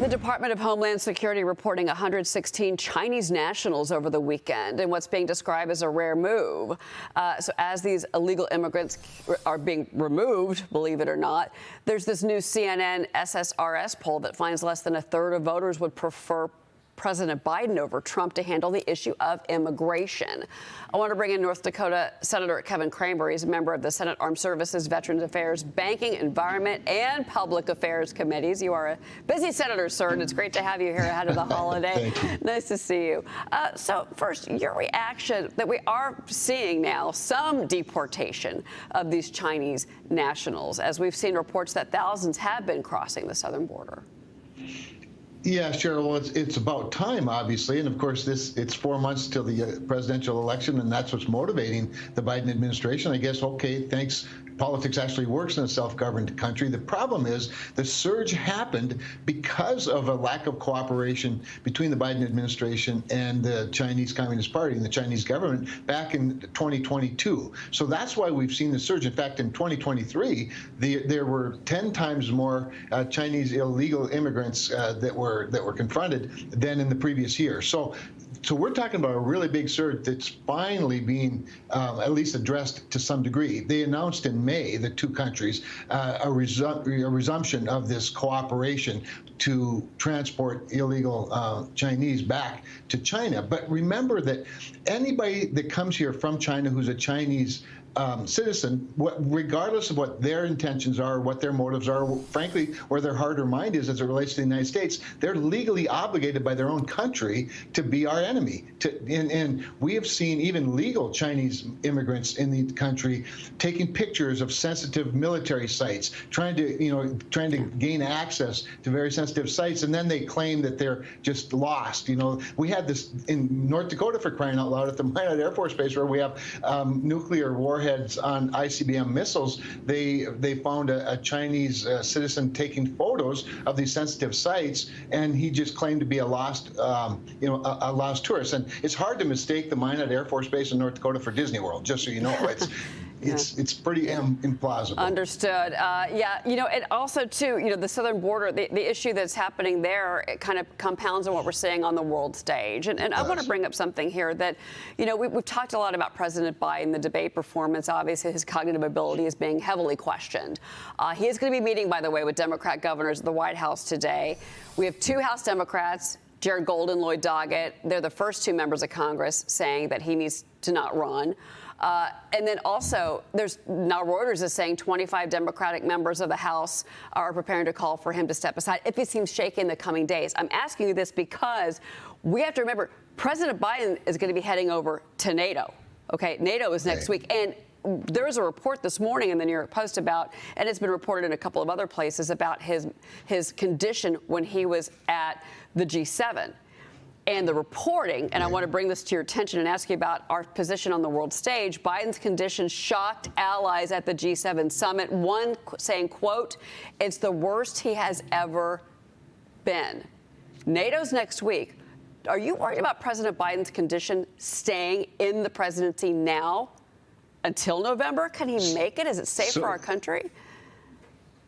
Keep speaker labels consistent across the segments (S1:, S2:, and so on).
S1: The Department of Homeland Security reporting 116 Chinese nationals over the weekend in what's being described as a rare move. So as these illegal immigrants are being removed, believe it or not, there's this new CNN SSRS poll that finds less than a third of voters would prefer President Biden over Trump to handle the issue of immigration. I want to bring in North Dakota Senator Kevin Cramer. He's a member of the Senate Armed Services, Veterans Affairs, Banking, Environment, and Public Affairs Committees. You are a busy senator, sir, and it's great to have you here ahead of the holiday.
S2: Thank you.
S1: Nice to see you. So first, your reaction that we are seeing now some deportation of these Chinese nationals, as we've seen reports that thousands have been crossing the southern border.
S2: Yeah, Cheryl, well, it's about time, obviously. And of course, it's 4 months till the presidential election, and that's what's motivating the Biden administration. I guess, okay, thanks. Politics actually works in a self-governed country. The problem is the surge happened because of a lack of cooperation between the Biden administration and the Chinese Communist Party and the Chinese government back in 2022. So that's why we've seen the surge. In fact, in 2023, there were 10 times more Chinese illegal immigrants that were confronted than in the previous year. So we're talking about a really big surge that's finally being at least addressed to some degree. They announced in May, the two countries, a resumption of this cooperation to transport illegal Chinese back to China. But remember that anybody that comes here from China who's a Chinese citizen, regardless of what their intentions are, what their motives are, frankly, where their heart or mind is as it relates to the United States, they're legally obligated by their own country to be our enemy. And we have seen even legal Chinese immigrants in the country taking pictures of sensitive military sites, trying to gain access to very sensitive sites, and then they claim that they're just lost. We had this in North Dakota, for crying out loud, at the Minot Air Force Base, where we have nuclear warheads on ICBM missiles. They found a Chinese citizen taking photos of these sensitive sites, and he just claimed to be a lost, a lost tourist. And it's hard to mistake the Minot Air Force Base in North Dakota for Disney World, just so you know. It's pretty implausible.
S1: Understood. Yeah, and also, too, the southern border, the issue that's happening there, it kind of compounds on what we're seeing on the world stage. And I want to bring up something here that, we've talked a lot about President Biden, the debate performance. Obviously, his cognitive ability is being heavily questioned. He is going to be meeting, by the way, with Democrat governors at the White House today. We have two House Democrats, Jared Golden, Lloyd Doggett. They're the first two members of Congress saying that he needs to not run. And then also, now Reuters is saying 25 Democratic members of the House are preparing to call for him to step aside if he seems shaky in the coming days. I'm asking you this because we have to remember President Biden is going to be heading over to NATO. Okay, NATO is next week. And there was a report this morning in the New York Post about, and it's been reported in a couple of other places, about his condition when he was at the G7. And the reporting, and I want to bring this to your attention and ask you about our position on the world stage, Biden's condition shocked allies at the G7 summit, one saying, quote, "It's the worst he has ever been." NATO's next week. Are you worried about President Biden's condition staying in the presidency now until November? Can he make it? Is it safe for our country?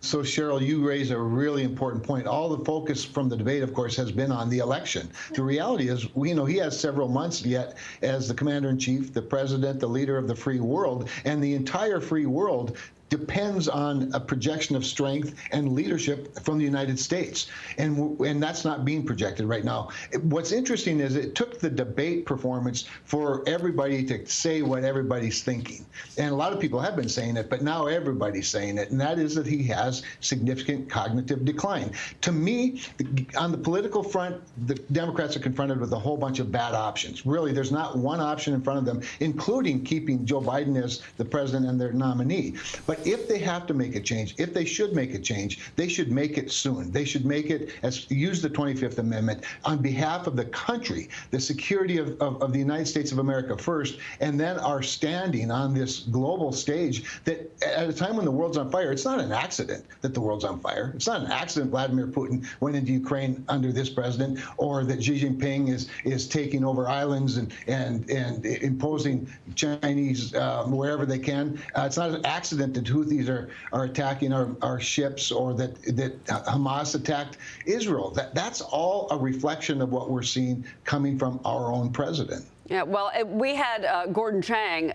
S2: So, Cheryl, you raise a really important point. All the focus from the debate, of course, has been on the election. The reality is, he has several months yet as the commander-in-chief, the president, the leader of the free world, and the entire free world depends on a projection of strength and leadership from the United States. And that's not being projected right now. What's interesting is it took the debate performance for everybody to say what everybody's thinking. And a lot of people have been saying it, but now everybody's saying it. And that is that he has significant cognitive decline. To me, on the political front, the Democrats are confronted with a whole bunch of bad options. Really, there's not one option in front of them, including keeping Joe Biden as the president and their nominee. But if they have to make a change, if they should make a change, they should make it soon. They should make it use the 25th Amendment on behalf of the country, the security of the United States of America first, and then our standing on this global stage that at a time when the world's on fire, it's not an accident that the world's on fire. It's not an accident Vladimir Putin went into Ukraine under this president, or that Xi Jinping is taking over islands and imposing Chinese wherever they can. It's not an accident that Houthis are attacking our ships, or that Hamas attacked Israel. That's all a reflection of what we're seeing coming from our own president.
S1: Yeah, well, we had Gordon Chang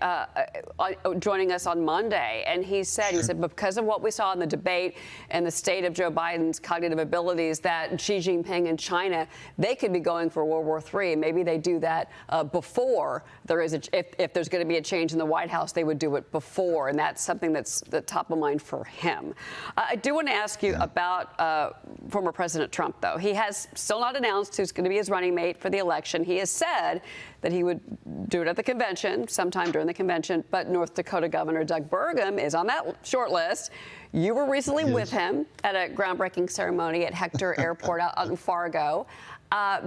S1: joining us on Monday, and he said, because of what we saw in the debate and the state of Joe Biden's cognitive abilities, that Xi Jinping and China, they could be going for World War III. Maybe they do that before there is if there's going to be a change in the White House, they would do it before, and that's something that's the top of mind for him. I do want to ask you about former President Trump, though. He has still not announced who's going to be his running mate for the election. He has said that he would do it at the convention, sometime during the convention, but North Dakota Governor Doug Burgum is on that short list. You were recently with him at a groundbreaking ceremony at Headquartered Airport out in Fargo.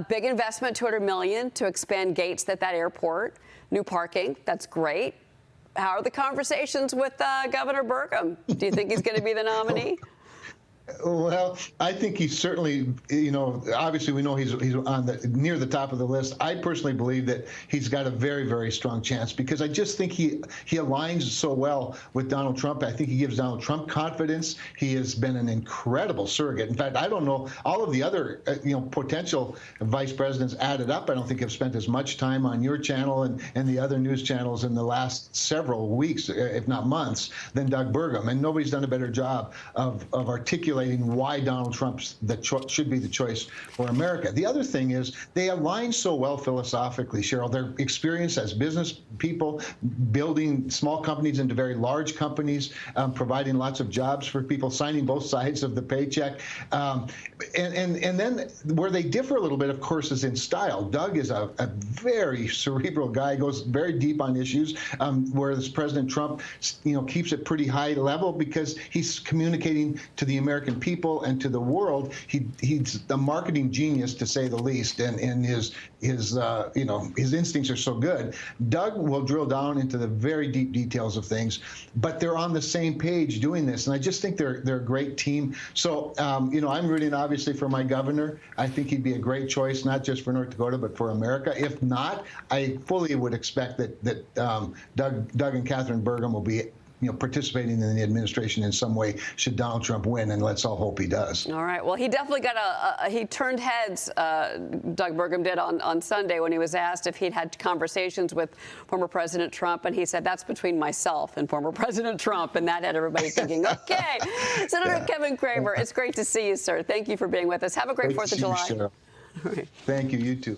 S1: Big investment, $200 million to expand gates at that airport, new parking. That's great. How are the conversations with Governor Burgum? Do you think he's going to be the nominee?
S2: Well, I think he's certainly, obviously we know he's on near the top of the list. I personally believe that he's got a very, very strong chance, because I just think he aligns so well with Donald Trump. I think he gives Donald Trump confidence. He has been an incredible surrogate. In fact, I don't know, all of the other, potential vice presidents added up, I don't think have spent as much time on your channel and the other news channels in the last several weeks, if not months, than Doug Burgum. And nobody's done a better job of articulating why Donald Trump should be the choice for America. The other thing is they align so well philosophically, Cheryl. Their experience as business people, building small companies into very large companies, providing lots of jobs for people, signing both sides of the paycheck. And then where they differ a little bit, of course, is in style. Doug is a very cerebral guy, goes very deep on issues, whereas President Trump, keeps it pretty high level because he's communicating to the American people and to the world. He's a marketing genius, to say the least, and his instincts are so good. Doug will drill down into the very deep details of things, but they're on the same page doing this, and I just think they're a great team. So I'm rooting obviously for my governor. I think he'd be a great choice, not just for North Dakota but for America. If not, I fully would expect that Doug and Catherine Burgum will be participating in the administration in some way should Donald Trump win, and let's all hope he does.
S1: All right. Well, he definitely got he turned heads, Doug Burgum did on Sunday when he was asked if he'd had conversations with former President Trump, and he said, that's between myself and former President Trump, and that had everybody thinking, okay. Senator Kevin Cramer, it's great to see you, sir. Thank you for being with us. Have a great 4th of July.
S2: All right. Thank you. You too.